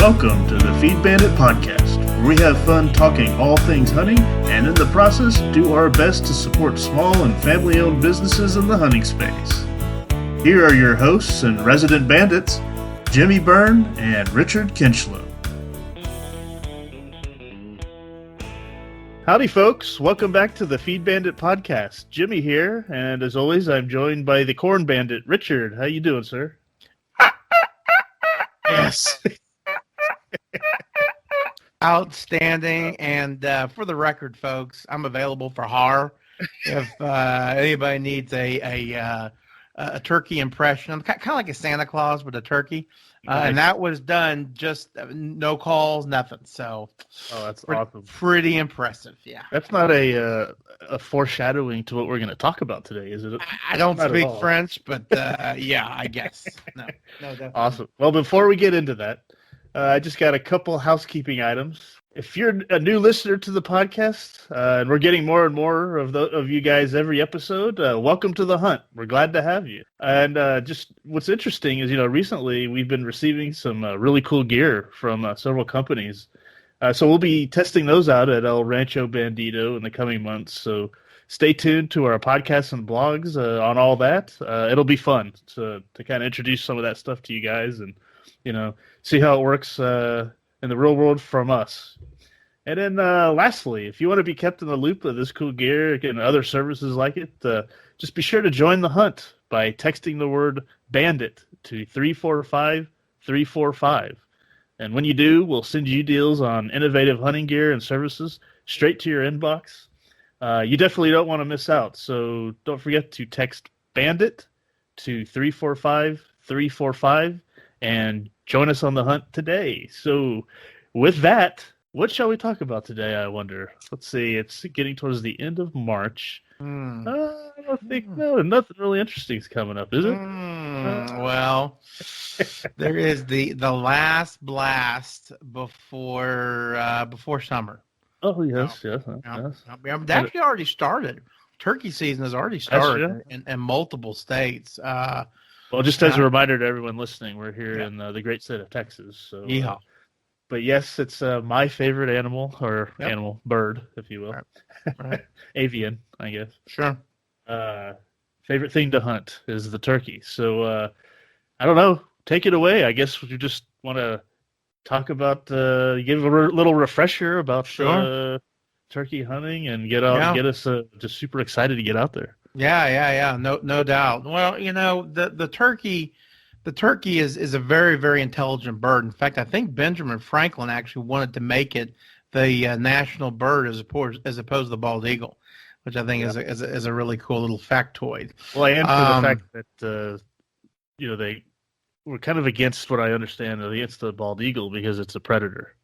Welcome to the Feed Bandit Podcast, where we have fun talking all things hunting and in the process do our best to support small and family-owned businesses in the hunting space. Here are your hosts and resident bandits, Jimmy Byrne and Richard Kinchlow. Howdy folks, welcome back to the Feed Bandit Podcast. Jimmy here, and as always I'm joined by the Corn Bandit, Richard. How you doing, sir? Yes. Outstanding. And for the record, folks, I'm available for HAR if anybody needs a turkey impression. I'm kind of like a Santa Claus with a turkey. Nice. And that was done just no calls, nothing. So, that's awesome. Pretty impressive, yeah. That's not a foreshadowing to what we're going to talk about today, is it? I don't speak French, but yeah, I guess. No, definitely. Awesome. Well, before we get into that, I just got a couple housekeeping items. If you're a new listener to the podcast, and we're getting more and more of you guys every episode, welcome to the hunt. We're glad to have you. And just what's interesting is, recently we've been receiving some really cool gear from several companies. So we'll be testing those out at El Rancho Bandito in the coming months. So stay tuned to our podcasts and blogs on all that. It'll be fun to kind of introduce some of that stuff to you guys and, see how it works in the real world from us. And then lastly, if you want to be kept in the loop of this cool gear and other services like it, just be sure to join the hunt by texting the word bandit to 345-345. And when you do, we'll send you deals on innovative hunting gear and services straight to your inbox. You definitely don't want to miss out, so don't forget to text bandit to 345-345 and join us on the hunt today. So with that, what shall we talk about today, I wonder? Let's see. It's getting towards the end of March. I don't think nothing really interesting is coming up, is it? Well, there is the last blast before summer. Oh, yes. It's actually already started. Turkey season has already started in multiple states. Well, just as a reminder to everyone listening, we're here in the great state of Texas. So, but yes, it's my favorite animal, or bird, if you will. Right. Avian, I guess. Sure. Favorite thing to hunt is the turkey. So, I don't know. Take it away. I guess you just want to talk about, give a little refresher about turkey hunting and get us just super excited to get out there. Yeah. No doubt. Well, the turkey is a very, very intelligent bird. In fact, I think Benjamin Franklin actually wanted to make it the national bird as opposed to the bald eagle, which I think is a really cool little factoid. Well, and for the fact that they were kind of against what I understand against the bald eagle because it's a predator.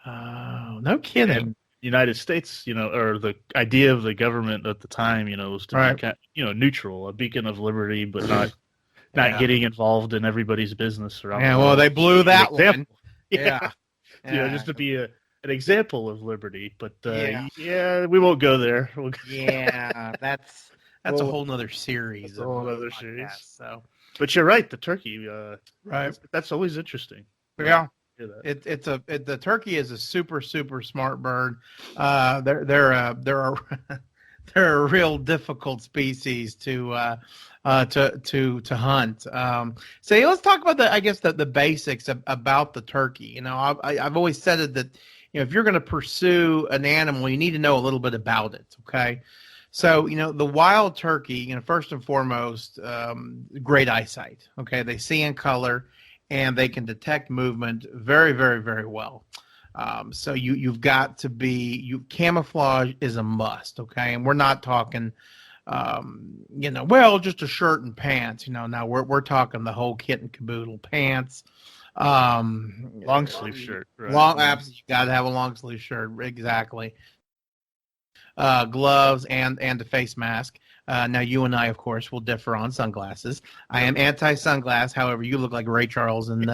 No kidding. And United States, or the idea of the government at the time, was to be neutral, a beacon of liberty, but not getting involved in everybody's business around. Yeah, well, they blew that one. Yeah. Just to be an example of liberty, but we won't go there. That's a whole nother series. A whole other series. So, but you're right, the turkey. Right. That's always interesting. Yeah. The turkey is a super, super smart bird. They're a real difficult species to hunt. So let's talk about the basics about the turkey. I've always said that if you're going to pursue an animal, you need to know a little bit about it. Okay. So, the wild turkey, first and foremost, great eyesight. Okay. They see in color and they can detect movement very, very, very well. So you've got to camouflage is a must. Okay. And we're not talking, just a shirt and pants, now we're talking the whole kit and caboodle, pants, long sleeve shirt, right? Absolutely. You got to have a long sleeve shirt. Exactly. Gloves and a face mask. Now you and I, of course, will differ on sunglasses. I am anti-sunglass. However, you look like Ray Charles and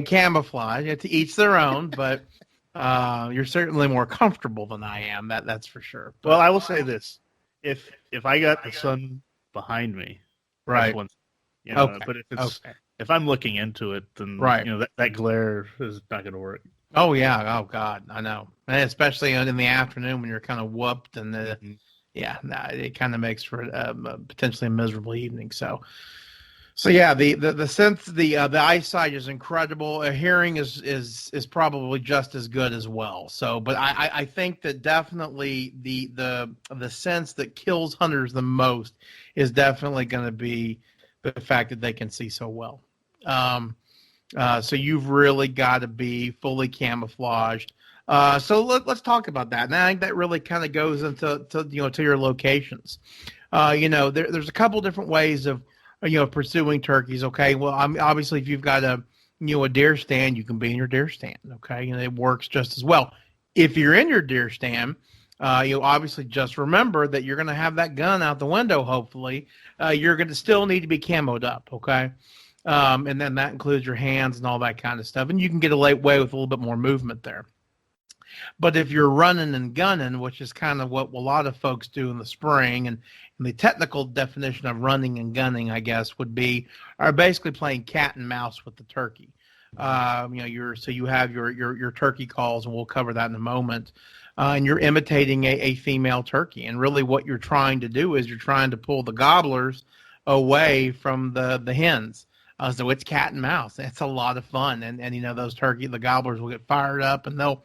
camouflage. To each their own, but you're certainly more comfortable than I am. That's for sure. Well, I will say this: if I got the sun behind me, right? But if if I'm looking into it, then Right. that glare is not going to work. Oh yeah. Oh God, I know. And especially in the afternoon when you're kind of whooped and yeah, nah, it kind of makes for potentially a miserable evening. So yeah, the sense the eyesight is incredible. A hearing is probably just as good as well. So, but I think that definitely the sense that kills hunters the most is definitely going to be the fact that they can see so well. So you've really got to be fully camouflaged. So let's talk about that. And I think that really kind of goes into to your locations. There's a couple different ways of pursuing turkeys. Okay, well, obviously if you've got a deer stand, you can be in your deer stand. Okay, and it works just as well. If you're in your deer stand, obviously just remember that you're going to have that gun out the window. Hopefully, you're going to still need to be camoed up. Okay. And then that includes your hands and all that kind of stuff. And you can get away with a little bit more movement there. But if you're running and gunning, which is kind of what a lot of folks do in the spring, and the technical definition of running and gunning, I guess, are basically playing cat and mouse with the turkey. So you have your turkey calls, and we'll cover that in a moment. And you're imitating a female turkey. And really what you're trying to do is you're trying to pull the gobblers away from the hens. So it's cat and mouse. It's a lot of fun. And those the gobblers will get fired up, and they'll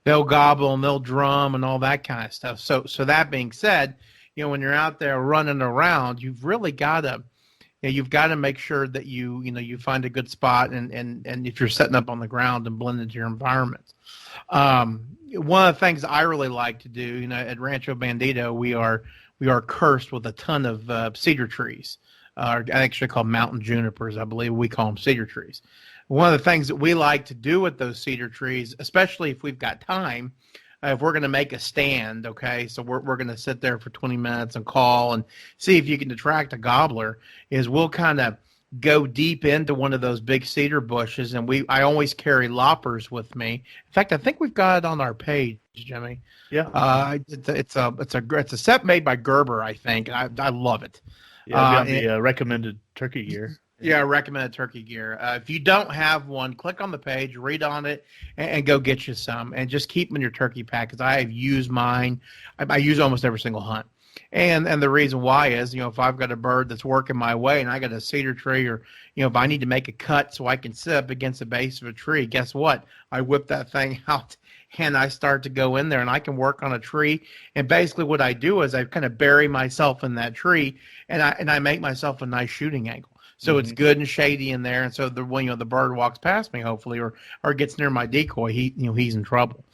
gobble and they'll drum and all that kind of stuff. So that being said, when you're out there running around, you've really got to make sure that you find a good spot, and if you're setting up on the ground and blend into your environment. One of the things I really like to do, at Rancho Bandito, we are cursed with a ton of cedar trees. Actually called mountain junipers, I believe we call them cedar trees. One of the things that we like to do with those cedar trees, especially if we've got time, if we're going to make a stand, okay, so we're going to sit there for 20 minutes and call and see if you can attract a gobbler, is we'll kind of go deep into one of those big cedar bushes, and I always carry loppers with me. In fact, I think we've got it on our page, Jimmy. Yeah. It's a set made by Gerber, I think. I love it. Yeah, the recommended turkey gear. Yeah, recommended turkey gear. If you don't have one, click on the page, read on it, and go get you some, and just keep them in your turkey pack. Because I have used mine. I use almost every single hunt, and the reason why is if I've got a bird that's working my way and I got a cedar tree, or if I need to make a cut so I can sit up against the base of a tree, guess what? I whip that thing out and I start to go in there, and I can work on a tree. And basically what I do is I kind of bury myself in that tree, and I make myself a nice shooting angle. So it's good and shady in there, and so when the bird walks past me, hopefully, or gets near my decoy, he's in trouble.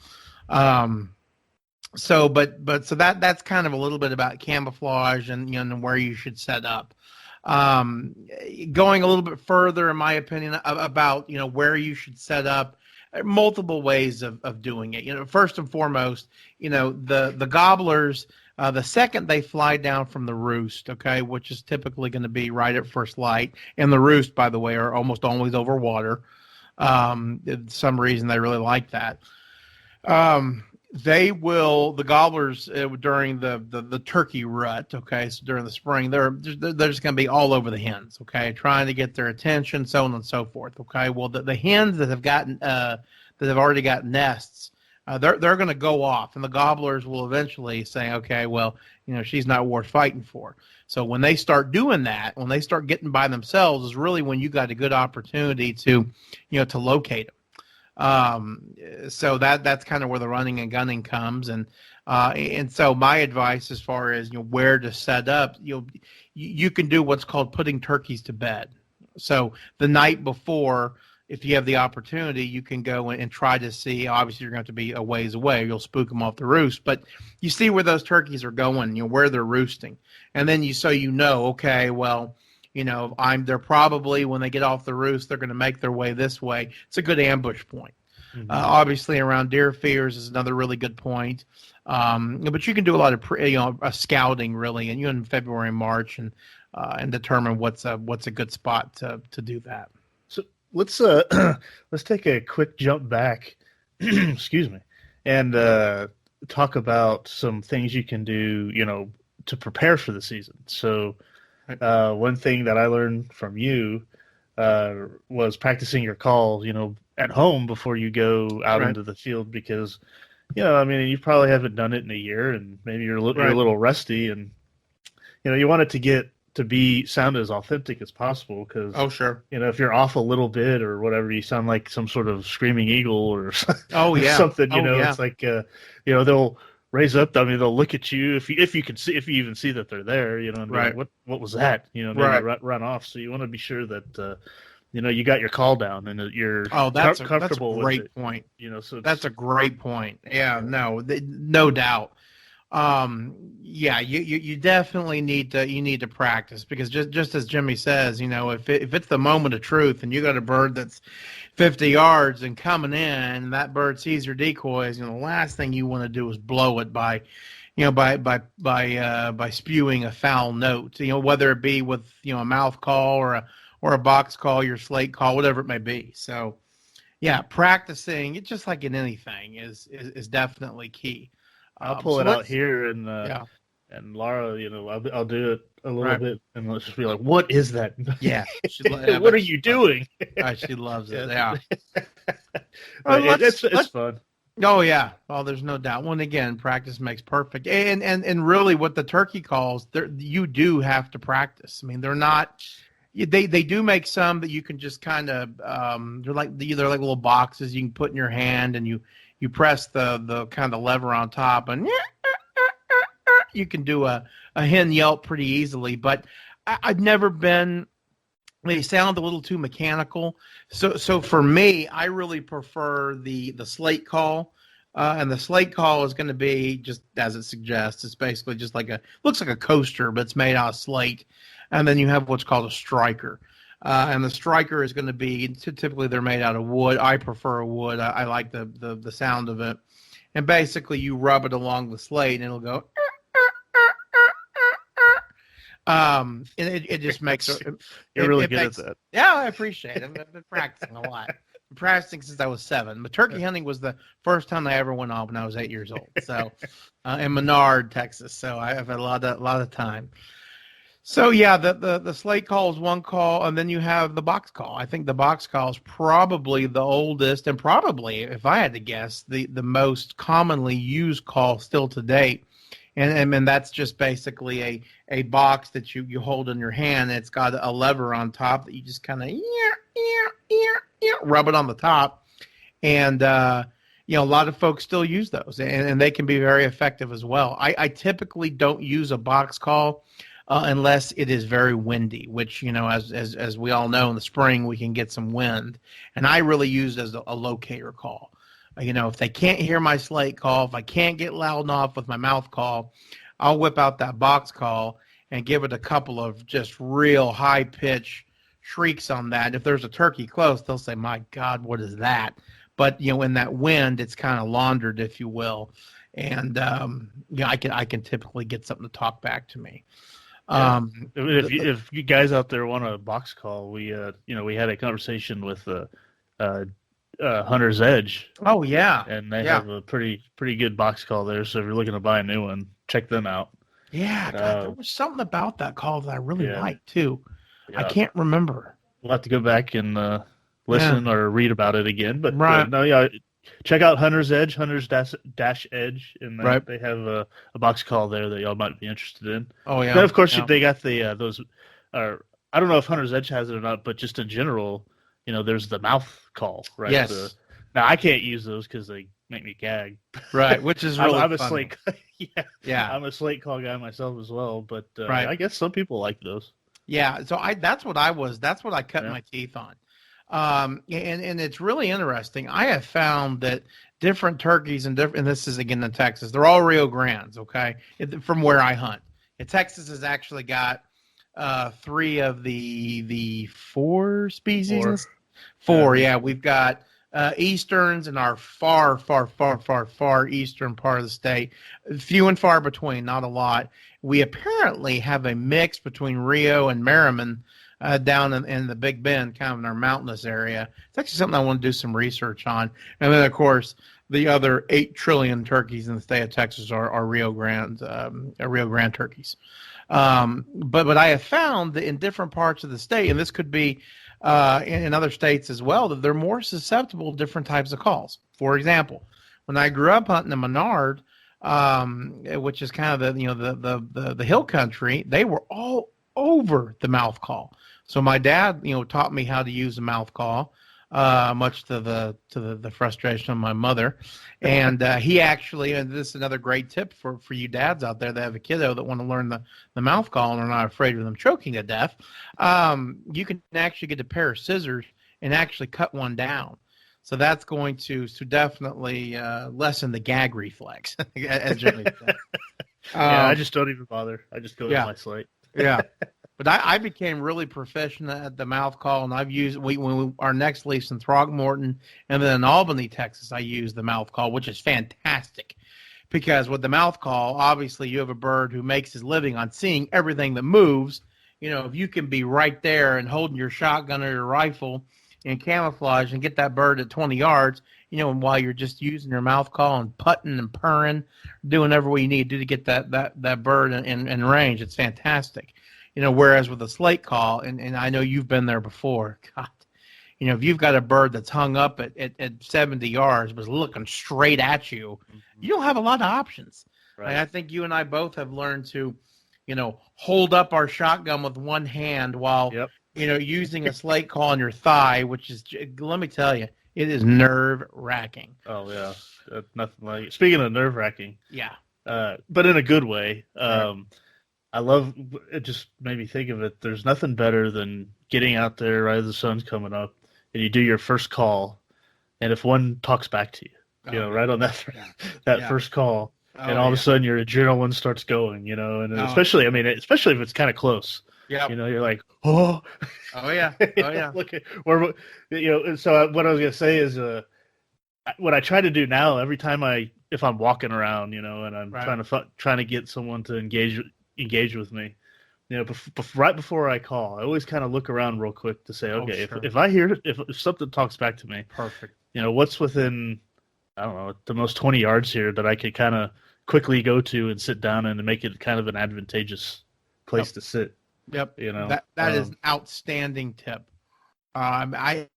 So that's kind of a little bit about camouflage and where you should set up. Going a little bit further, in my opinion, about where you should set up. Multiple ways of doing it. First and foremost, the gobblers. The second they fly down from the roost, okay, which is typically going to be right at first light, and the roost, by the way, are almost always over water. For some reason, they really like that. The gobblers during the turkey rut, okay, so during the spring, they're just going to be all over the hens, okay, trying to get their attention, so on and so forth, okay. Well, the hens that have already got nests, they're going to go off, and the gobblers will eventually say, okay, well, she's not worth fighting for. So when they start doing that, when they start getting by themselves, is really when you got a good opportunity to locate them. So that's kind of where the running and gunning comes, and so my advice as far as where to set up, you can do what's called putting turkeys to bed. So the night before, if you have the opportunity, you can go and try to see. Obviously, you're going to be a ways away. You'll spook them off the roost, but you see where those turkeys are going, where they're roosting, and then okay, well, they're probably, when they get off the roost, they're going to make their way this way. It's a good ambush point. Mm-hmm. Obviously, around deer feeders is another really good point. But you can do a lot of scouting really, and in February and March, and determine what's a good spot to do that. So let's take a quick jump back, excuse me, and talk about some things you can do, to prepare for the season. So one thing that I learned from you was practicing your call, at home before you go out Right. into the field because, I mean, you probably haven't done it in a year and maybe you're a little rusty and, you want it to sound as authentic as possible because, Oh, sure. if you're off a little bit or whatever, you sound like some sort of screaming eagle or Oh, yeah. something, Yeah. it's like, they'll raise up. I mean, they'll look at you if you even see that they're there, and be Right. like, what was that? Maybe Right. run off. So you want to be sure that, you got your call down and that you're comfortable that's a great with it. point. So That's a great point. Yeah, no doubt. Yeah, you definitely need to practice because just as Jimmy says, if it's the moment of truth and you got a bird that's 50 yards and coming in and that bird sees your decoys, the last thing you want to do is blow it by spewing a foul note, whether it be with a mouth call or a box call, your slate call, whatever it may be. So yeah, practicing it just like in anything is definitely key. I'll pull it out here and yeah. And Laura, I'll do it a little Right. bit and let's just be like, what is that? Yeah. What are you doing? She loves it. Yeah. But it's fun. Oh yeah. Well, there's no doubt. When again, practice makes perfect. And really, what the turkey calls, you do have to practice. I mean, they're not. They do make some that you can just kind of. They're like little boxes you can put in your hand, and you press the kind of lever on top, and you can do a hen yelp pretty easily. But I've never been. They sound a little too mechanical. So for me, I really prefer the slate call. And the slate call is going to be just as it suggests. It's basically just looks like a coaster, but it's made out of slate. And then you have what's called a striker. And the striker is going to be, typically they're made out of wood. I prefer wood. I like the sound of it. And basically you rub it along the slate and it'll go. And it just makes You're really good at that. Yeah, I appreciate it. I've been practicing a lot. Been practicing since I was 7. But turkey hunting was the first time I ever went on when I was 8 years old. So, in Menard, Texas. So I've had a lot of time. So yeah, the slate call is one call, and then you have the box call. I think the box call is probably the oldest, and probably, if I had to guess, the most commonly used call still to date. And that's just basically a box that you hold in your hand. And it's got a lever on top that you just kind of rub it on the top. And, a lot of folks still use those, and they can be very effective as well. I typically don't use a box call unless it is very windy, which, as we all know, in the spring we can get some wind. And I really use it as a locator call. If they can't hear my slate call, if I can't get loud enough with my mouth call, I'll whip out that box call and give it a couple of just real high pitch shrieks on that. If there's a turkey close, they'll say, "My God, what is that?" But in that wind, it's kind of laundered, if you will, and I can typically get something to talk back to me. If you guys out there want a box call, we had a conversation with Hunter's Edge. Oh yeah, and they have a pretty good box call there. So if you're looking to buy a new one, check them out. Yeah, God, there was something about that call that I really liked too. Yeah. I can't remember. We'll have to go back and listen or read about it again. But check out Hunter's Edge, Hunter's Dash Edge, and they have a box call there that y'all might be interested in. Oh yeah. Then of course they got the those. I don't know if Hunter's Edge has it or not, but just in general. There's the mouth call, right? Yes. Now I can't use those because they make me gag. Right, which is really I'm a funny. slate. Yeah. I'm a slate call guy myself as well, but I guess some people like those. Yeah, so that's what I cut my teeth on. And it's really interesting. I have found that different turkeys and this is again in Texas. They're all Rio Grandes, okay? From where I hunt. And Texas has actually got 3 of the 4 species. 4, yeah. We've got Easterns in our far eastern part of the state. Few and far between, not a lot. We apparently have a mix between Rio and Merriman down in the Big Bend, kind of in our mountainous area. It's actually something I want to do some research on. And then, of course, the other 8 trillion turkeys in the state of Texas are Rio Grande turkeys. But I have found that in different parts of the state, and this could be in other states as well, that they're more susceptible to different types of calls. For example, when I grew up hunting in Menard, which is kind of the hill country, they were all over the mouth call. So my dad, taught me how to use a mouth call, much to the frustration of my mother. And he actually, and this is another great tip for you dads out there that have a kiddo that want to learn the mouth call and are not afraid of them choking to death. You can actually get a pair of scissors and actually cut one down. So that's going to definitely lessen the gag reflex, as Jimmy said. I just don't even bother. I just go to my slate. Yeah. But I became really proficient at the mouth call, and I've used our next lease in Throckmorton, and then in Albany, Texas, I use the mouth call, which is fantastic, because with the mouth call, obviously you have a bird who makes his living on seeing everything that moves. If you can be right there and holding your shotgun or your rifle in camouflage and get that bird at 20 yards, and while you're just using your mouth call and putting and purring, doing whatever you need to do to get that bird in range, it's fantastic. Whereas with a slate call, and I know you've been there before, God, if you've got a bird that's hung up at 70 yards but looking straight at you, you don't have a lot of options. Right. I think you and I both have learned to, hold up our shotgun with one hand while, using a slate call on your thigh, which is, let me tell you, it is nerve-wracking. Oh, yeah. Nothing like it. Speaking of nerve-wracking. Yeah. But in a good way. I love it. Just made me think of it. There's nothing better than getting out there right as the sun's coming up, and you do your first call, and if one talks back to you, right on that first call, and all of a sudden your adrenaline starts going, and especially if it's kind of close. Yeah. You're like, oh yeah, look at where, So what I was gonna say is, what I try to do now every time if I'm walking around, and I'm trying to get someone to engage with me, right before I call, I always kind of look around real quick to say, okay, if I hear if something talks back to me, perfect. What's within, I don't know, the most 20 yards here that I could kind of quickly go to and sit down and make it kind of an advantageous place to sit. Yep. That is an outstanding tip. I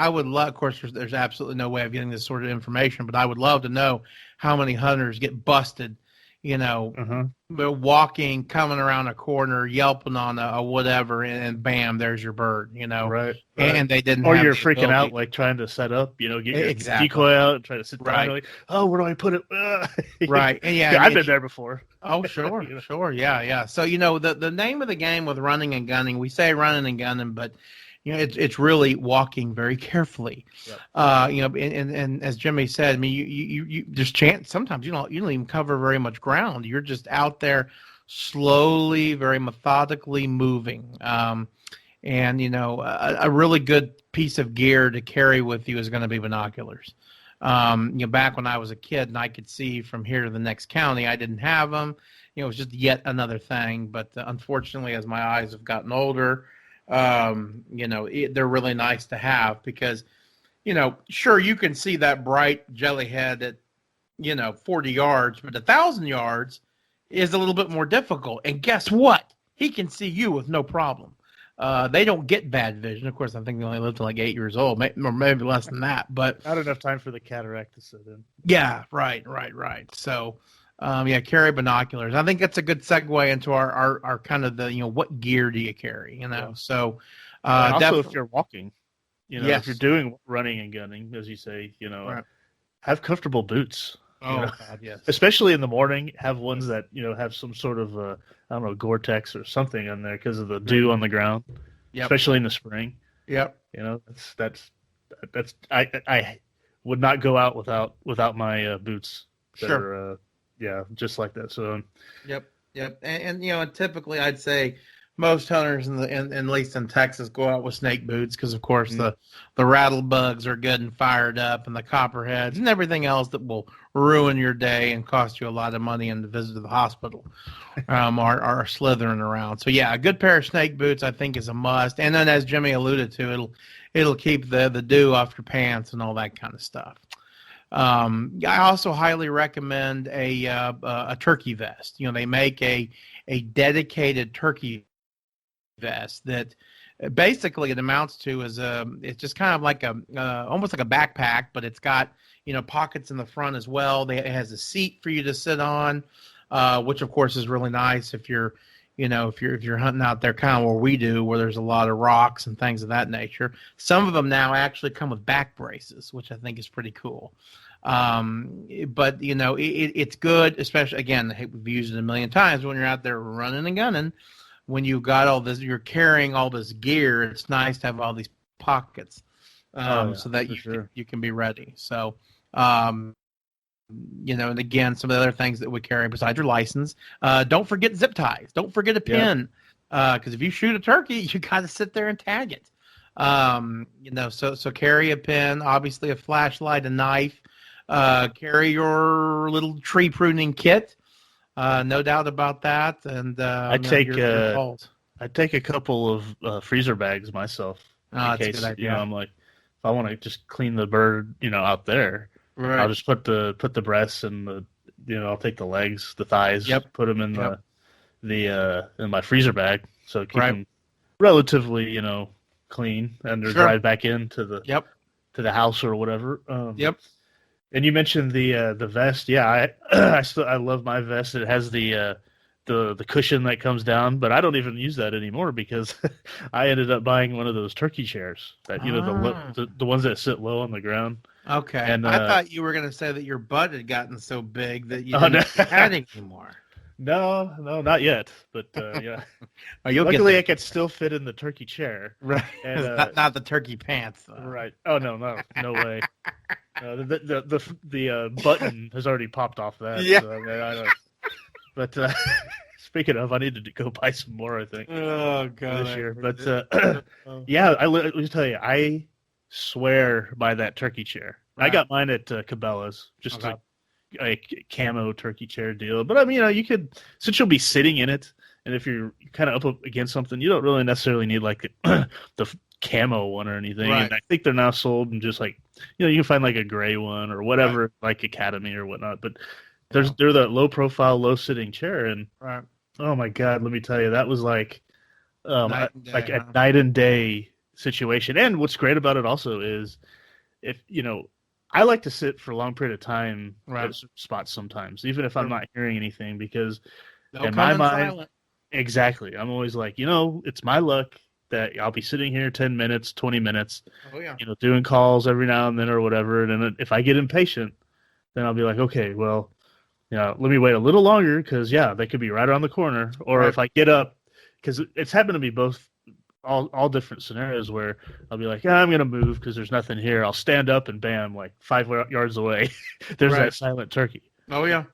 would love, of course, there's absolutely no way of getting this sort of information, but I would love to know how many hunters get busted, they're walking, coming around a corner, yelping on a whatever, and bam, there's your bird, Right. And they didn't. Or you're freaking out, like trying to set up, get your decoy out and try to sit down. Right. Like, oh, where do I put it? Right. And I've been there before. Oh, sure, sure, yeah. So the name of the game with running and gunning, we say running and gunning, but it's really walking very carefully. Yep. And as Jimmy said, you just sometimes you don't even cover very much ground. You're just out there slowly, very methodically moving. And a really good piece of gear to carry with you is going to be binoculars. Back when I was a kid and I could see from here to the next county, I didn't have them. It was just yet another thing. But unfortunately, as my eyes have gotten older, they're really nice to have because, sure, you can see that bright jellyhead at, 40 yards, but 1,000 yards is a little bit more difficult. And guess what? He can see you with no problem. They don't get bad vision. Of course, I think they only live to like 8 years old, or maybe less than that. But not enough time for the cataract to sit in. Yeah, right. So, carry binoculars. I think that's a good segue into our kind of the what gear do you carry? Yeah. So also if you're walking, yes. If you're doing running and gunning, as you say, right. Have comfortable boots. God, yes. Especially in the morning, have ones that have some sort of I don't know, Gore-Tex or something on there because of the dew on the ground. Yep. Especially in the spring. Yep. That's I would not go out without my boots. Sure. Just like that. So. Yep. And typically I'd say most hunters at least in Texas go out with snake boots because of course the rattle bugs are good and fired up, and the copperheads and everything else that will ruin your day and cost you a lot of money and the visit to the hospital are slithering around. So a good pair of snake boots I think is a must. And then as Jimmy alluded to, it'll keep the dew off your pants and all that kind of stuff. I also highly recommend a turkey vest. They make a dedicated turkey vest that basically it amounts to is it's just kind of like a almost like a backpack, but it's got pockets in the front as well. It has a seat for you to sit on, which of course is really nice if you're if you're hunting out there kind of where we do, where there's a lot of rocks and things of that nature. Some of them now actually come with back braces, which I think is pretty cool. But it's good, especially again, we've used it a million times when you're out there running and gunning. When you've got all this, you're carrying all this gear. It's nice to have all these pockets, so that you can be ready. So, and again, some of the other things that we carry besides your license. Don't forget zip ties. Don't forget a pin, because if you shoot a turkey, you got to sit there and tag it. So carry a pin, obviously a flashlight, a knife. Carry your little tree pruning kit. No doubt about that. And I take a couple of freezer bags myself. Oh, that's a good idea. I'm like, if I want to just clean the bird, out there, right. I'll just put the breasts and I'll take the legs, the thighs, put them in the in my freezer bag, so keep them relatively, clean, and they're dried back into the house or whatever. And you mentioned the vest. Yeah, I love my vest. It has the cushion that comes down, but I don't even use that anymore because I ended up buying one of those turkey chairs that the ones that sit low on the ground. Okay. And I thought you were going to say that your butt had gotten so big that you didn't have it anymore. No, not yet. But yeah. Luckily, I could still fit in the turkey chair. Right. And, not the turkey pants. Though. Right. Oh no way. The button has already popped off that. Yeah. So, I don't. But speaking of, I need to go buy some more. I think. Oh god. This year, but yeah, let me tell you, I swear by that turkey chair. Right. I got mine at Cabela's, just a camo turkey chair deal. But I mean, you could, since you'll be sitting in it, and if you're kind of up against something, you don't really necessarily need like the camo one or anything. Right. And I think they're now sold in just like, you can find like a gray one or whatever, like Academy or whatnot. But they're that low profile, low sitting chair, and oh my god, let me tell you, that was like a night and day situation. And what's great about it also is, if I like to sit for a long period of time at spots sometimes, even if I'm not hearing anything, because in my mind, exactly, I'm always like, it's my luck that I'll be sitting here 10 minutes, 20 minutes, doing calls every now and then or whatever. And then if I get impatient, then I'll be like, okay, well, let me wait a little longer because, they could be right around the corner. Or if I get up, because it's happened to be both, all different scenarios where I'll be like, I'm going to move because there's nothing here. I'll stand up and bam, like 5 yards away, there's that silent turkey. Oh, yeah.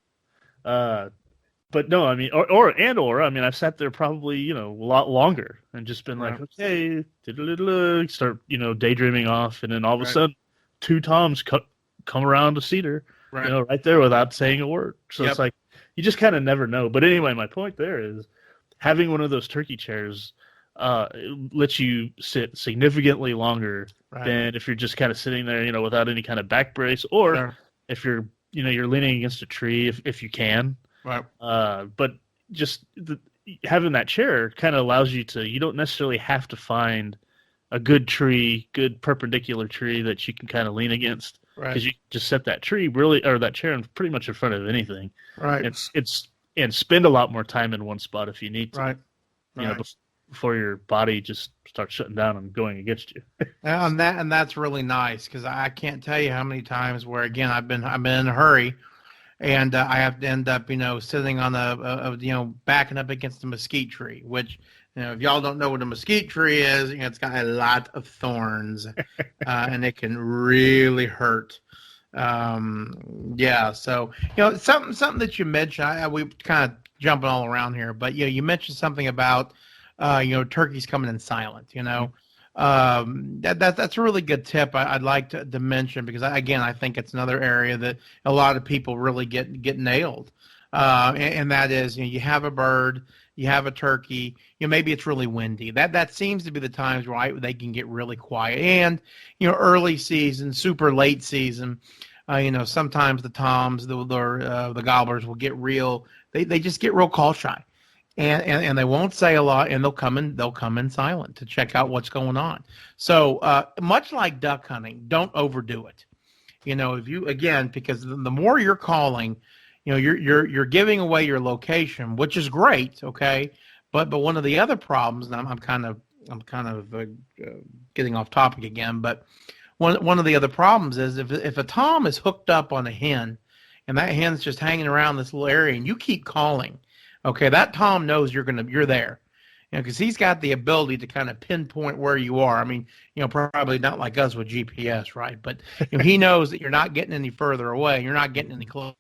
But no, I mean, or I mean, I've sat there probably, a lot longer and just been like, okay, start, daydreaming off. And then all of a sudden, 2 toms come around a cedar, right there without saying a word. So it's like, you just kind of never know. But anyway, my point there is having one of those turkey chairs it lets you sit significantly longer than if you're just kind of sitting there, without any kind of back brace, or if you're, you're leaning against a tree, if you can. Right. But just having that chair kind of allows you to, you don't necessarily have to find a good perpendicular tree that you can kind of lean against. Right. Because you just set that tree or that chair pretty much in front of anything. Right. And spend a lot more time in one spot if you need to. Right. Before your body just starts shutting down and going against you. and that's really nice, because I can't tell you how many times where, again, I've been in a hurry, and I have to end up sitting on backing up against a mesquite tree, which, if y'all don't know what a mesquite tree is, it's got a lot of thorns, and it can really hurt. So something that you mentioned, we kind of jumping all around here, but you mentioned something about turkeys coming in silent. That's a really good tip. I'd like to mention, because I think it's another area that a lot of people really get nailed, and that is, you have a bird, you have a turkey, maybe it's really windy. That seems to be the times where they can get really quiet. And early season, super late season, sometimes the toms, the gobblers will get real. They just get real call shy. and they won't say a lot, and they'll come in silent to check out what's going on. So much like duck hunting, don't overdo it. If you, again, because the more you're calling, you're giving away your location, which is great, okay. But one of the other problems, and I'm kind of getting off topic again, but one of the other problems is if a tom is hooked up on a hen, and that hen's just hanging around this little area, and you keep calling, okay, that tom knows you're there, because he's got the ability to kind of pinpoint where you are. I mean, probably not like us with GPS, right? But he knows that you're not getting any further away, you're not getting any closer.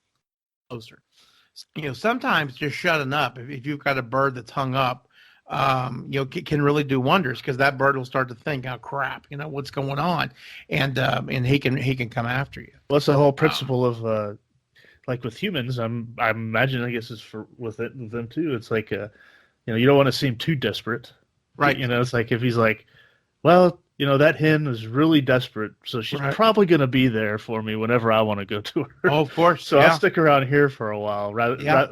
Sometimes just shutting up, if you've got a bird that's hung up, can really do wonders, because that bird will start to think, oh crap, what's going on, and he can come after you. Well, that's the whole principle of like with humans. I'm imagining, I guess it's with them too. It's like you don't want to seem too desperate, right? It's like if he's like, well, that hen is really desperate, so she's probably going to be there for me whenever I want to go to her. Oh, of course. So I'll stick around here for a while,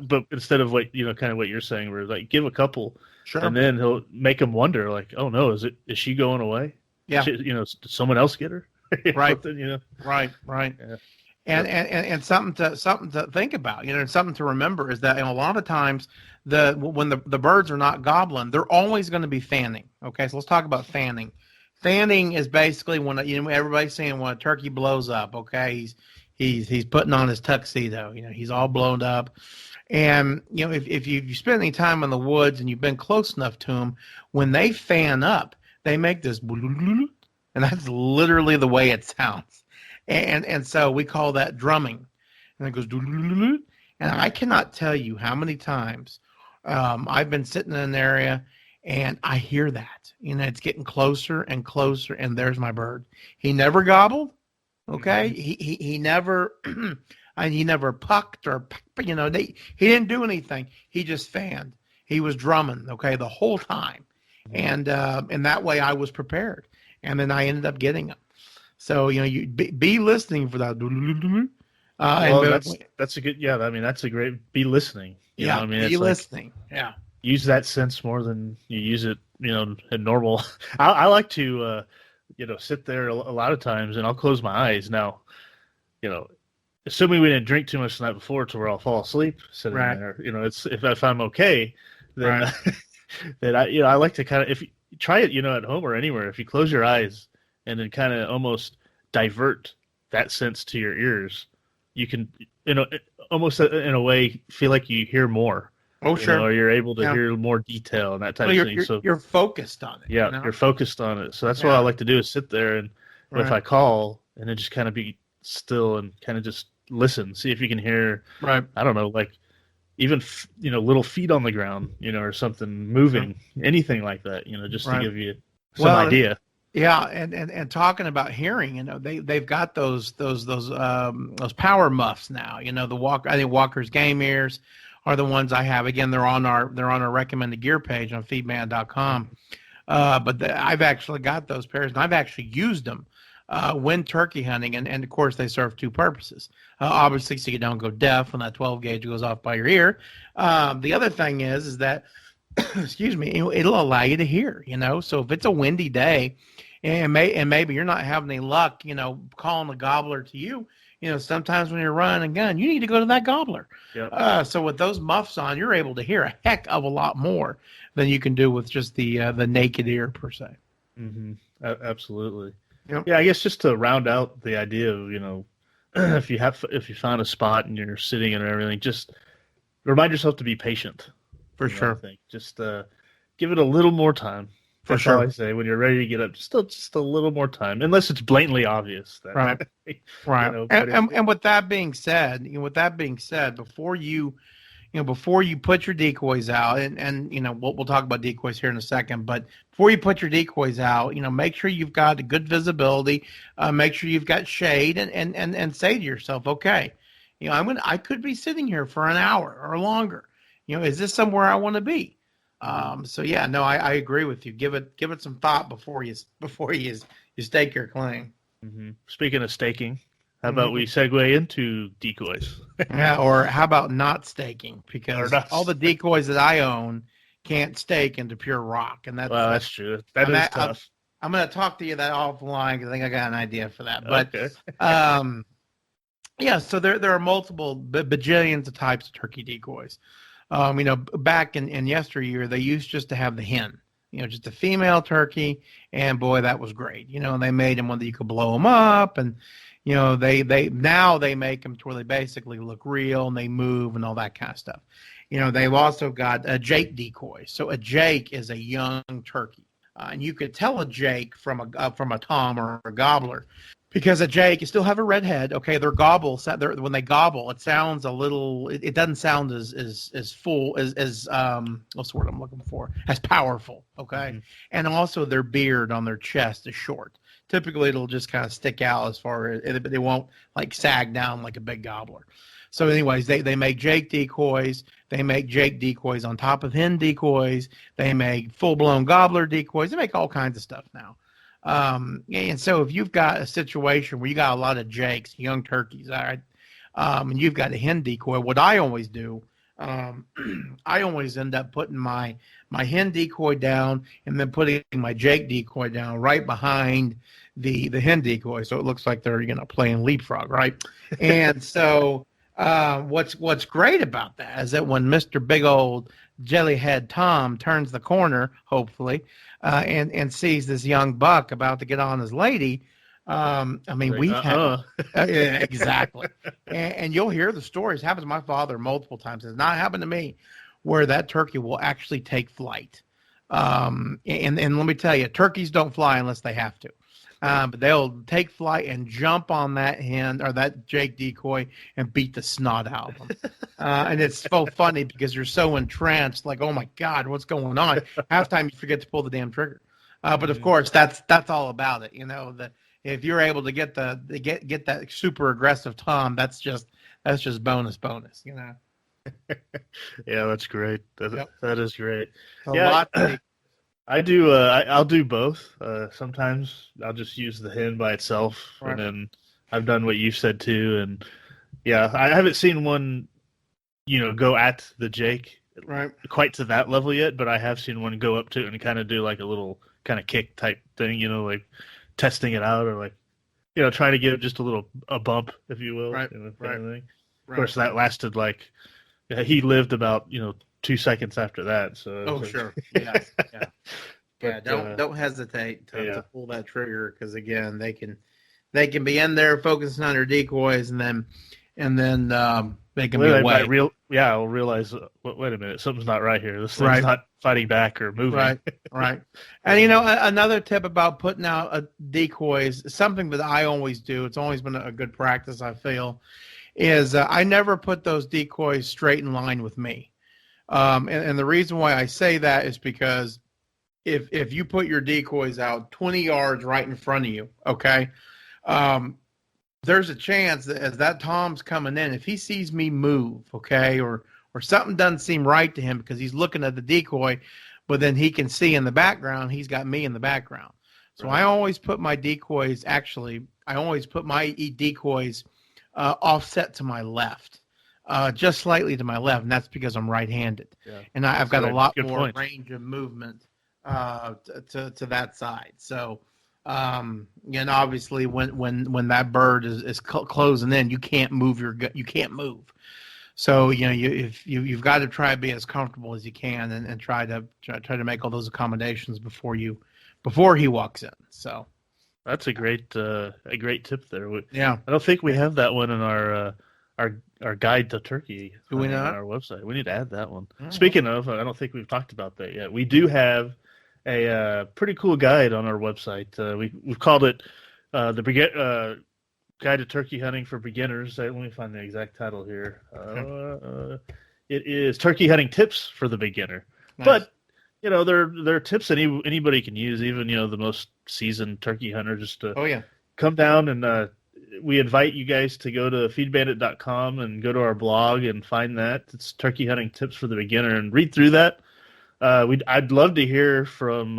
but instead of what kind of what you're saying, where like give a couple, and then he'll make them wonder, like, oh no, is she going away? Yeah, did someone else get her? Right. Right. Yeah. And something to think about, and something to remember is that a lot of times when the birds are not gobbling, they're always going to be fanning. Okay, so let's talk about fanning. Fanning is basically when everybody's saying when a turkey blows up. Okay, he's putting on his tuxedo. He's all blown up, and if you spend any time in the woods and you've been close enough to them, when they fan up, they make this, and that's literally the way it sounds. And so we call that drumming, and it goes, and I cannot tell you how many times I've been sitting in an area and I hear that, it's getting closer and closer, and there's my bird. He never gobbled, okay. He never, he never pucked or he didn't do anything. He just fanned. He was drumming, okay, the whole time, and that way I was prepared, and then I ended up getting him. So you be listening for that. That's a good. Yeah, I mean that's a great. Be listening. Be listening. Yeah. Use that sense more than you use it. In normal. I like to, sit there a lot of times, and I'll close my eyes. Now, assuming we didn't drink too much the night before, to where I'll fall asleep sitting there. It's if I'm okay, then then I like to kind of, if you try it, at home or anywhere. If you close your eyes and then kind of almost divert that sense to your ears, you can, almost in a way, feel like you hear more. Oh, sure. Or you're able to hear more detail and that type of thing. You're focused on it. Yeah, you're focused on it. So that's what I like to do, is sit there and if I call, and then just kind of be still and kind of just listen, see if you can hear. Right. I don't know, like even little feet on the ground, or something moving, anything like that, just to give you some idea. Yeah, and talking about hearing, they've got those power muffs now. I think Walker's Game Ears are the ones I have. Again, they're on our recommended gear page on feedman.com. But I've actually got those pairs, and I've actually used them when turkey hunting, and of course they serve two purposes. Obviously, so you don't go deaf when that 12 gauge goes off by your ear. The other thing is that excuse me, it'll allow you to hear. So if it's a windy day, and maybe you're not having any luck, calling a gobbler to you. Sometimes when you're running a gun, you need to go to that gobbler. Yep. So with those muffs on, you're able to hear a heck of a lot more than you can do with just the naked ear per se. Mm-hmm. Absolutely. Yep. Yeah, I guess just to round out the idea of, if you found a spot and you're sitting in and everything, just remind yourself to be patient. For sure. I think just give it a little more time. That's all I say. When you're ready to get up, just a little more time, unless it's blatantly obvious. Right. And with that being said, before you put your decoys out, and we'll talk about decoys here in a second, but before you put your decoys out, make sure you've got a good visibility, make sure you've got shade, and say to yourself, okay, I could be sitting here for an hour or longer. Is this somewhere I want to be? So yeah, no, I agree with you. Give it some thought before you stake your claim. Mm-hmm. Speaking of staking, How about we segue into decoys? Yeah, or how about not staking? Because all the decoys that I own can't stake into pure rock, and that's true. That is tough. I'm going to talk to you that offline because I think I got an idea for that. But okay. Yeah, so there are multiple bajillions of types of turkey decoys. Back in yesteryear, they used just to have the hen, just a female turkey, and boy, that was great. They made them where you could blow them up, and they make them to where they basically look real and they move and all that kind of stuff. They've also got a Jake decoy. So a Jake is a young turkey, and you could tell a Jake from a tom or a gobbler. Because a Jake, you still have a red head. Okay, when they gobble, it sounds a little. It doesn't sound as full as what's the word I'm looking for? As powerful. Okay, mm-hmm. And also their beard on their chest is short. Typically, it'll just kind of stick out as far as they won't like sag down like a big gobbler. So, anyways, they make Jake decoys. They make Jake decoys on top of hen decoys. They make full blown gobbler decoys. They make all kinds of stuff now. And so if you've got a situation where you got a lot of Jakes, young turkeys, all right, and you've got a hen decoy, what I always do, I always end up putting my hen decoy down and then putting my Jake decoy down right behind the hen decoy, so it looks like they're playing leapfrog, right? And so what's great about that is that when Mr. Big Old Jellyhead Tom turns the corner, hopefully, and sees this young buck about to get on his lady, we have yeah, exactly, and you'll hear the stories. It happened to my father multiple times. It's not happened to me, where that turkey will actually take flight. And let me tell you, turkeys don't fly unless they have to. But they'll take flight and jump on that hen or that Jake decoy and beat the snot out of them. And it's so funny because you're so entranced, like, oh my God, what's going on? Half time you forget to pull the damn trigger. But of course, that's all about it. If you're able to get get that super aggressive tom, that's just bonus. Yeah, that's great. That is great. I do. I'll do both. Sometimes I'll just use the hen by itself, right. And then I've done what you said too. And yeah, I haven't seen one, go at the Jake quite to that level yet. But I have seen one go up to it and kind of do like a little kind of kick type thing, like testing it out or like, trying to give it just a bump, if you will. Right. Right. Of course, that lasted like he lived about 2 seconds after that. So sure, yeah. But, don't hesitate to pull that trigger because again they can be in there focusing on their decoys and then they can be away. I'll realize. Wait a minute, something's not right here. This thing's not fighting back or moving. Right. And another tip about putting out a decoy is something that I always do. It's always been a good practice. I feel is I never put those decoys straight in line with me. And the reason why I say that is because if you put your decoys out 20 yards right in front of you, okay, there's a chance that as that tom's coming in, if he sees me move, okay, or something doesn't seem right to him because he's looking at the decoy, but then he can see in the background, he's got me in the background. So I always put my decoys, offset to my left. Just slightly to my left, and that's because I'm right-handed, and I've got a lot more range of movement to that side. So, and obviously, when that bird is closing in, you can't move you can't move. So you've got to try to be as comfortable as you can, and try to make all those accommodations before he walks in. So that's a great tip there. Yeah, I don't think we have that one in our guide to Turkey. Do we not? On our website. We need to add that one. Oh. Speaking of, I don't think we've talked about that yet. We do have a pretty cool guide on our website. We've called it the Guide to Turkey Hunting for Beginners. Let me find the exact title here. It is Turkey Hunting Tips for the Beginner. Nice. But they're tips that anybody can use, even the most seasoned turkey hunter. Just to come down and. We invite you guys to go to feedbandit.com and go to our blog and find that. It's Turkey Hunting Tips for the Beginner, and read through that. I'd love to hear from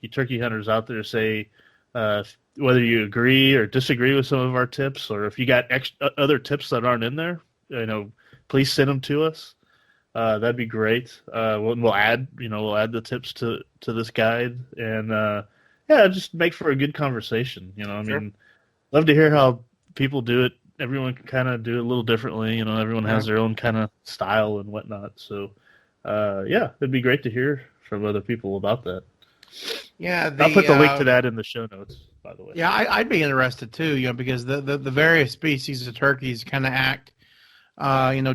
you turkey hunters out there say Whether you agree or disagree with some of our tips, or if you got other tips that aren't in there, please send them to us. That'd be great. We'll add the tips to this guide, and just make for a good conversation. Sure. Mean, love to hear how people do it. Everyone can kind of do it a little differently. Everyone has their own kind of style and whatnot. So, it'd be great to hear from other people about that. Yeah, I'll put the link to that in the show notes, by the way. Yeah, I'd be interested too, because the various species of turkeys kind of act,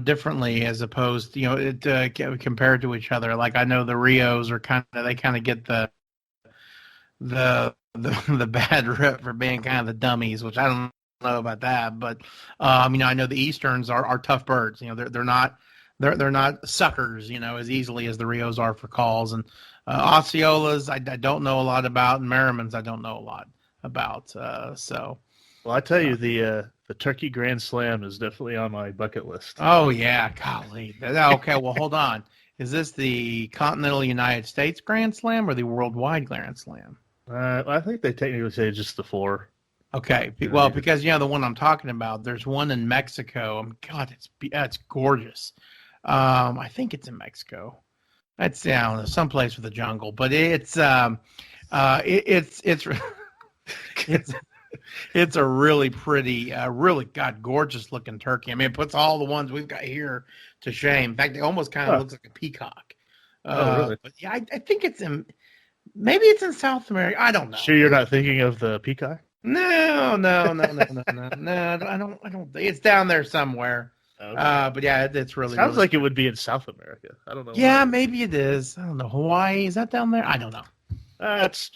differently as opposed, compared to each other. Like I know the Rios are kind of get the bad rep for being kind of the dummies, which I don't know about that, but I know the Easterns are tough birds. They're not suckers, as easily as the Rios are for calls. And Osceolas, I don't know a lot about, and Merrimans I don't know a lot about. Well, I tell you, the Turkey Grand Slam is definitely on my bucket list. Oh yeah, golly. Okay, well hold on. Is this the Continental United States Grand Slam or the Worldwide Grand Slam? I think they technically say just the 4. Okay, well, because the one I'm talking about, there's one in Mexico. God, it's gorgeous. I think it's in Mexico. That's someplace with a jungle, but it's it's a really pretty, really gorgeous looking turkey. I mean, it puts all the ones we've got here to shame. In fact, it almost kind of looks like a peacock. Really? But yeah, I think maybe it's in South America. I don't know. Sure, you're not thinking of the peacock? No. I don't think it's down there somewhere. Okay. But yeah, it's really sounds like it would be in South America. I don't know. Yeah, maybe it is. I don't know. Hawaii, is that down there? I don't know. It's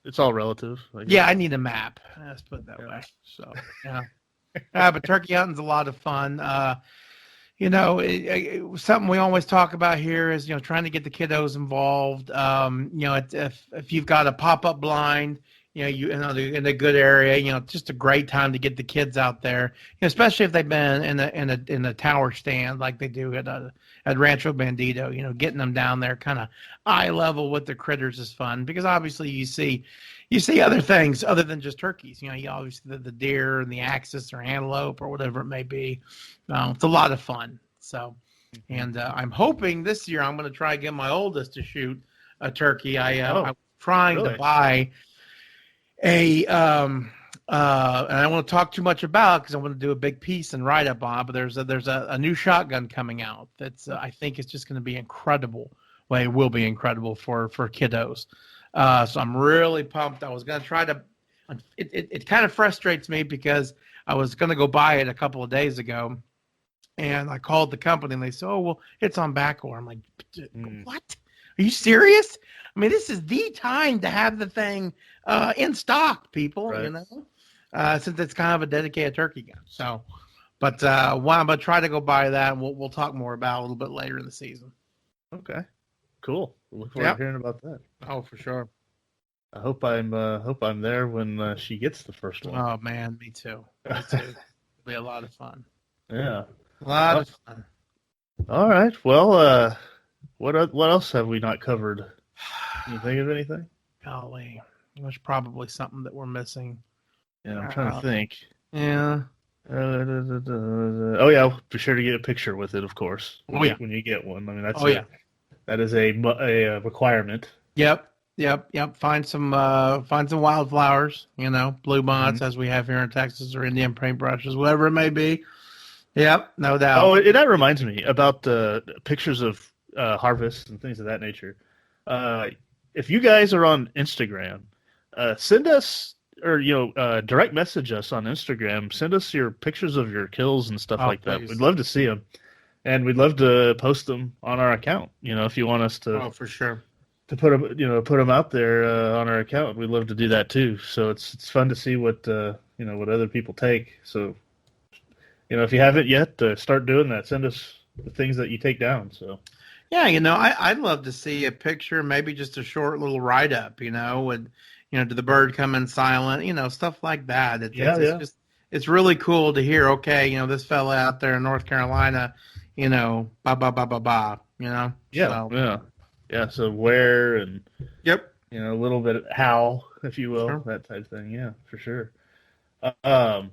it's all relative. Yeah, I need a map. Let's put it that way. So yeah, but turkey hunting's a lot of fun. Something we always talk about here is trying to get the kiddos involved. If you've got a pop-up blind, you in a good area, just a great time to get the kids out there, especially if they've been in a tower stand like they do at Rancho Bandito. Getting them down there kind of eye level with the critters is fun because obviously you see other things other than just turkeys. You obviously the deer and the axis or antelope or whatever it may be. It's a lot of fun. So, and I'm hoping this year I'm going to try to get my oldest to shoot a turkey. I'm trying to buy and I don't want to talk too much about because I want to do a big piece and write up on it, but there's a new shotgun coming out that's I think it's just going to be incredible. Well, it will be incredible for kiddos. So I'm really pumped. I was going to try to it kind of frustrates me because I was going to go buy it a couple of days ago and I called the company and they said, "Oh, well, it's on back order." I'm like, "What? Are you serious? I mean, this is the time to have the thing in stock, people, right. Since it's kind of a dedicated turkey gun. So, but I'm going to try to go buy that, and we'll talk more about it a little bit later in the season. Okay, cool. Look forward to hearing about that. Oh, for sure. I hope I'm there when she gets the first one. Oh man, me too. It'll be a lot of fun. Yeah, a lot of fun. All right. Well, what else have we not covered? Can you think of anything? Golly, there's probably something that we're missing. Yeah, I'm trying to think. Yeah. Oh yeah, be sure to get a picture with it, of course. When you get one. I mean, that's that is a requirement. Yep. Find some wildflowers. Blue moths as we have here in Texas, or Indian paintbrushes, whatever it may be. Yep, no doubt. Oh, that reminds me about pictures of harvests and things of that nature. If you guys are on Instagram, send us or direct message us on Instagram. Send us your pictures of your kills and stuff like that. We'd love to see them, and we'd love to post them on our account. If you want us to, for sure, to put them out there on our account, we'd love to do that too. So it's fun to see what what other people take. So if you haven't yet, start doing that. Send us the things that you take down. So. Yeah, I'd love to see a picture, maybe just a short little write-up, with, did the bird come in silent, stuff like that. It's really cool to hear, okay, this fella out there in North Carolina, ba, ba, ba, ba, ba, Yeah, so where and, yep, a little bit how, if you will, Sure. that type thing. Yeah, for sure. Yeah,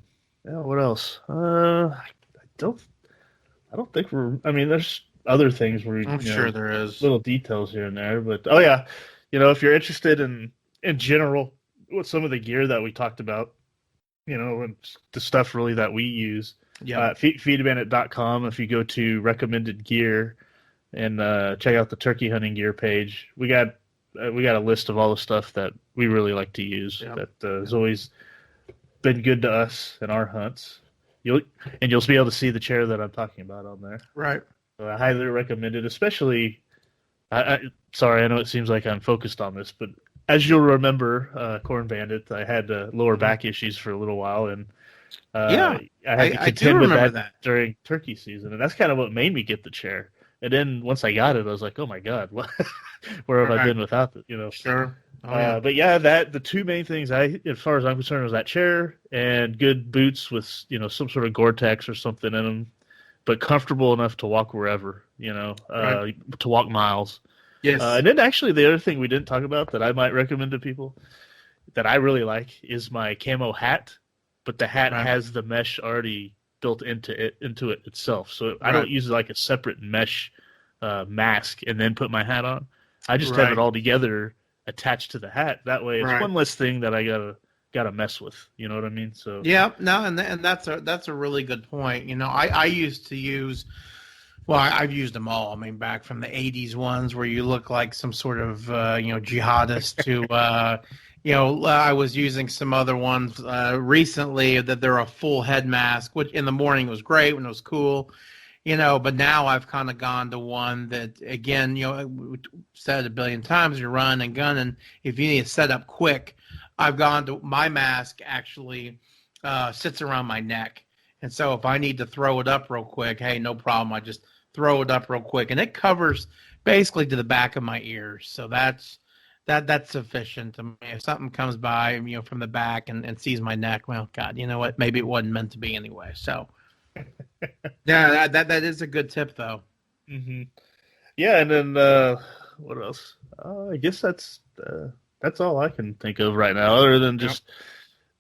what else? Don't I don't think we're. I mean, there's other things where I'm sure there is. little details here and there, but oh yeah, if you're interested in general with some of the gear that we talked about, and the stuff really that we use, Yeah. feedbandit.com. If you go to recommended gear and check out the turkey hunting gear page, we got a list of all the stuff that we really like to use that has always been good to us in our hunts. You'll be able to see the chair that I'm talking about on there. Right. So I highly recommend it, especially. Sorry, I know it seems like I'm focused on this, but as you'll remember, Corn Bandit, I had lower back issues for a little while, and I had to contend with that during turkey season, and that's kind of what made me get the chair. And then once I got it, I was like, "Oh my God, where have I been without it?" Sure. But yeah, the two main things as far as I'm concerned, was that chair and good boots with some sort of Gore-Tex or something in them, but comfortable enough to walk wherever, to walk miles. Yes. And then actually the other thing we didn't talk about that I might recommend to people that I really like is my camo hat, but the hat has the mesh already built into it itself. So I don't use like a separate mesh mask and then put my hat on. I just have it all together attached to the hat. That way it's one less thing that I gotta mess with. You know what I mean? So and that's a really good point. I used to use. Well, I've used them all. I mean, back from the '80s ones where you look like some sort of jihadist to I was using some other ones recently that they're a full head mask, which in the morning was great when it was cool. But now I've kind of gone to one that, again, we said it a billion times, you're running and gunning. If you need to set up quick, I've gone to my mask actually sits around my neck. And so if I need to throw it up real quick, hey, no problem. I just throw it up real quick. And it covers basically to the back of my ears. So that's sufficient. I mean, if something comes by, from the back and sees my neck, well, God, you know what? Maybe it wasn't meant to be anyway. So. Yeah, that is a good tip, though. Mm-hmm. Yeah, and then what else? I guess that's all I can think of right now, other than just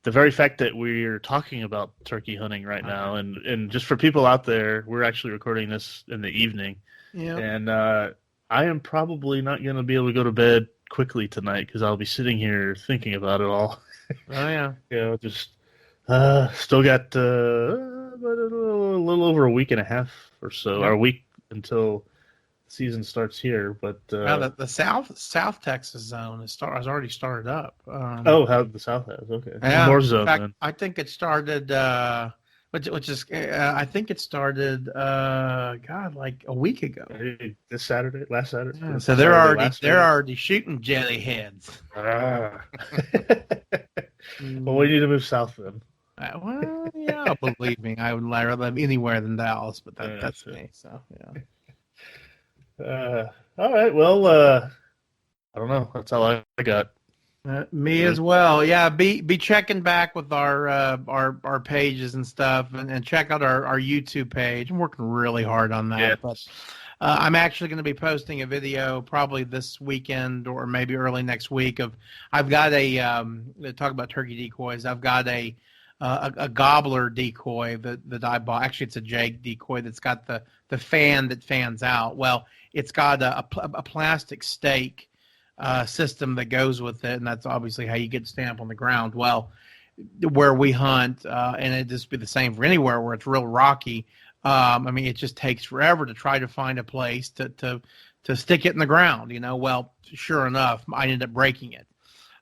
the very fact that we're talking about turkey hunting right now, and just for people out there, we're actually recording this in the evening, and I am probably not going to be able to go to bed quickly tonight because I'll be sitting here thinking about it all. Oh yeah, just still got. But a little over a week and a half or so, or a week until the season starts here. But the South Texas zone has already started up. How the South has? Okay, more zone. In fact, then. I think it started. Which is I think it started. Like a week ago. This Saturday, last Saturday. Yeah, so they're already shooting jelly heads. Well, we need to move south then. Well, yeah, believe me, I would rather live anywhere than Dallas, but that's me. So, yeah. All right. Well, I don't know. That's all I got. Me as well. Yeah. Be checking back with our pages and stuff, and check out our YouTube page. I'm working really hard on that. Yes. But I'm actually going to be posting a video probably this weekend or maybe early next week. I've got talk about turkey decoys. I've got a gobbler decoy that I bought. Actually, it's a Jake decoy that's got the fan that fans out. Well, it's got a plastic stake system that goes with it, and that's obviously how you get stamp on the ground. Well, where we hunt, and it just be the same for anywhere where it's real rocky. I mean, it just takes forever to try to find a place to stick it in the ground. Well, sure enough, I ended up breaking it.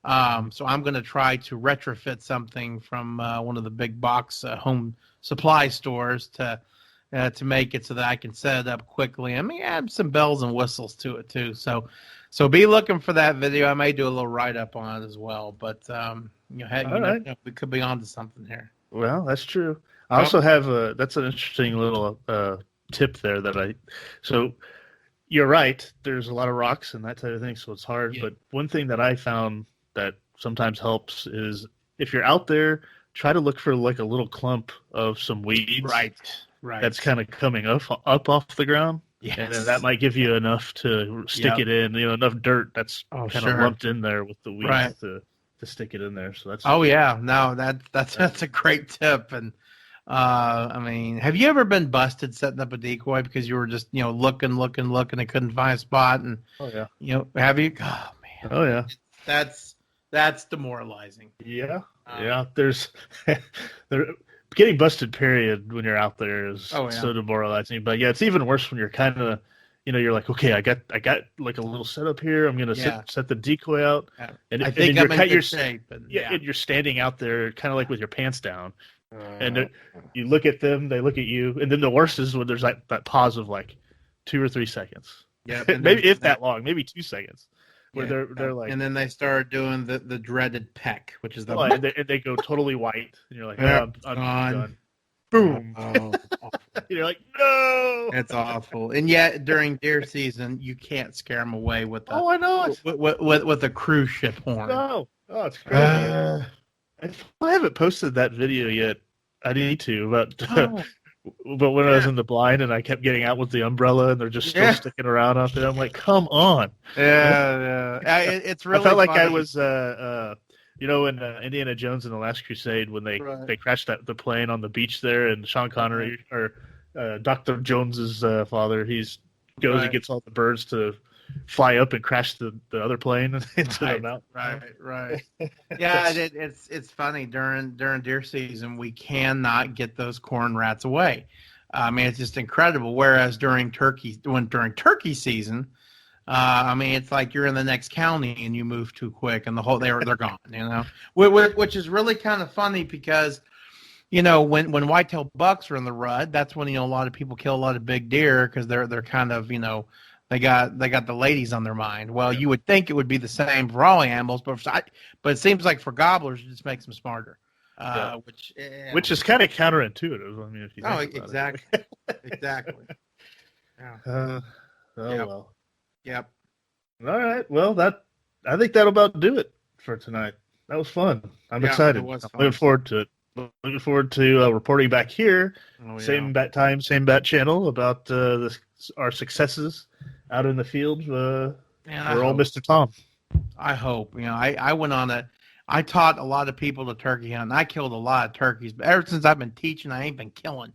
So I'm going to try to retrofit something from one of the big box home supply stores to make it so that I can set it up quickly. I mean, add some bells and whistles to it too. So be looking for that video. I may do a little write up on it as well. But we could be onto something here. Well, that's true. I also have that's an interesting little tip there so you're right. There's a lot of rocks and that type of thing, so it's hard. Yeah. But one thing that I found that sometimes helps is if you're out there, try to look for like a little clump of some weeds. Right. That's kind of coming up off the ground. Yes. And then that might give you enough to stick it in, enough dirt that's kind of lumped in there with the weeds to to stick it in there. So that's that's a great tip. And I mean, have you ever been busted setting up a decoy because you were just looking and couldn't find a spot? And have you? Oh man. Oh yeah. That's demoralizing. Yeah. There's getting busted period when you're out there is so demoralizing. But yeah, it's even worse when you're kind of you're like, okay, I got like a little setup here. I'm gonna set the decoy out, and I think I'm in good shape. And you're standing out there kind of like with your pants down, and you look at them, they look at you, and then the worst is when there's like that pause of like 2 or 3 seconds. Yeah, maybe if that long, maybe 2 seconds. Where they're like, and then they start doing the dreaded peck, which is and they go totally white, and you're like, I'm done. Boom. Oh, you're like, no. It's awful. And yet during deer season, you can't scare them away with I know it. With a cruise ship horn. No, it's crazy. I haven't posted that video yet. I need to, but when I was in the blind and I kept getting out with the umbrella and they're just still sticking around out there, I'm like, come on. Yeah. It's really. I felt like funny. I was, in Indiana Jones and the Last Crusade when they crashed the plane on the beach there, and Sean Connery or Dr. Jones's father, goes and gets all the birds to fly up and crash the other plane into the mountain. Right. Yeah, it's funny during deer season we cannot get those corn rats away. I mean, it's just incredible. Whereas during turkey season, I mean, it's like you're in the next county and you move too quick and they're gone. Which is really kind of funny because when whitetail bucks are in the rut, that's when a lot of people kill a lot of big deer because they're kind of they got the ladies on their mind. Well, you would think it would be the same for all animals, but it seems like for gobblers, it just makes them smarter. Which is kind of counterintuitive. I mean, if you think exactly, about it. exactly. Yeah. Well. Yep. All right. Well, I think that'll about do it for tonight. That was fun. I'm excited. I'm looking forward to it. Looking forward to reporting back here, same bat time, same bat channel about our successes out in the field for old Mr. Tom. I hope. I went on I taught a lot of people to turkey hunt. I killed a lot of turkeys, but ever since I've been teaching, I ain't been killing.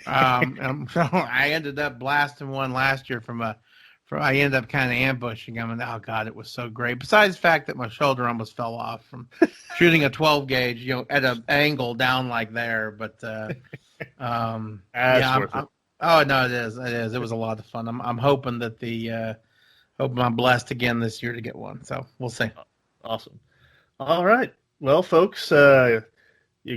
So I ended up blasting one last year I ended up kind of ambushing him, and oh god, it was so great. Besides the fact that my shoulder almost fell off from shooting a 12 gauge, at an angle down like there. But worth it. Oh no, it is. It was a lot of fun. I'm hoping that hoping I'm blessed again this year to get one. So we'll see. Awesome. All right. Well, folks, you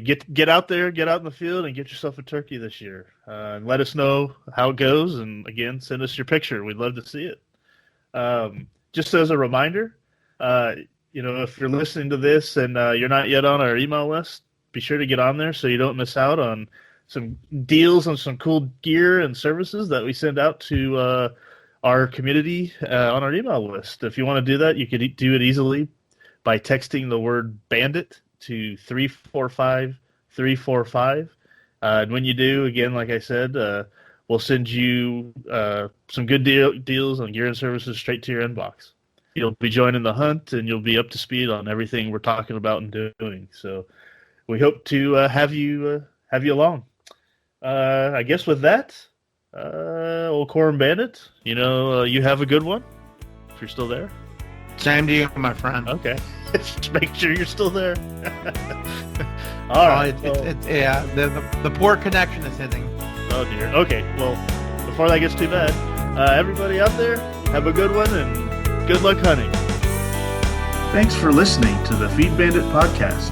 get out there, get out in the field, and get yourself a turkey this year. And let us know how it goes. And again, send us your picture. We'd love to see it. Just as a reminder, if you're listening to this and you're not yet on our email list, be sure to get on there so you don't miss out on some deals on some cool gear and services that we send out to our community on our email list. If you want to do that, you could do it easily by texting the word bandit to 345-345. And when you do, again, like I said, we'll send you some good deals on gear and services straight to your inbox. You'll be joining the hunt, and you'll be up to speed on everything we're talking about and doing. So we hope to have you along. I guess with that, old Corn Bandit, you have a good one, if you're still there. Same to you, my friend. Okay. Just make sure you're still there. All right. The poor connection is hitting. Oh, dear. Okay. Well, before that gets too bad, everybody out there, have a good one and good luck hunting. Thanks for listening to the Feed Bandit podcast.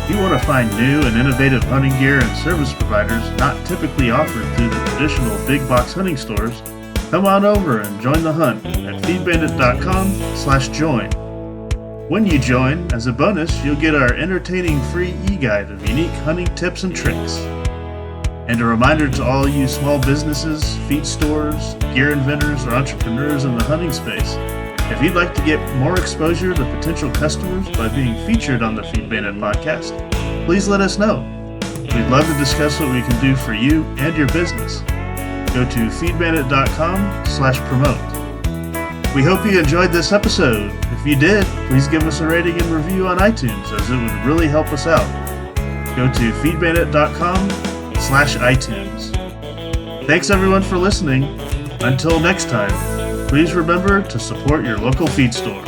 If you want to find new and innovative hunting gear and service providers not typically offered through the traditional big box hunting stores, come on over and join the hunt at feedbandit.com/join. When you join, as a bonus, you'll get our entertaining free e-guide of unique hunting tips and tricks. And a reminder to all you small businesses, feed stores, gear inventors, or entrepreneurs in the hunting space, if you'd like to get more exposure to potential customers by being featured on the Feed Bandit podcast, please let us know. We'd love to discuss what we can do for you and your business. Go to feedbandit.com/promote. We hope you enjoyed this episode. If If you did, please give us a rating and review on iTunes, as it would really help us out. Go to feedbandit.com/iTunes. Thanks everyone for listening. Until next time, please remember to support your local feed store.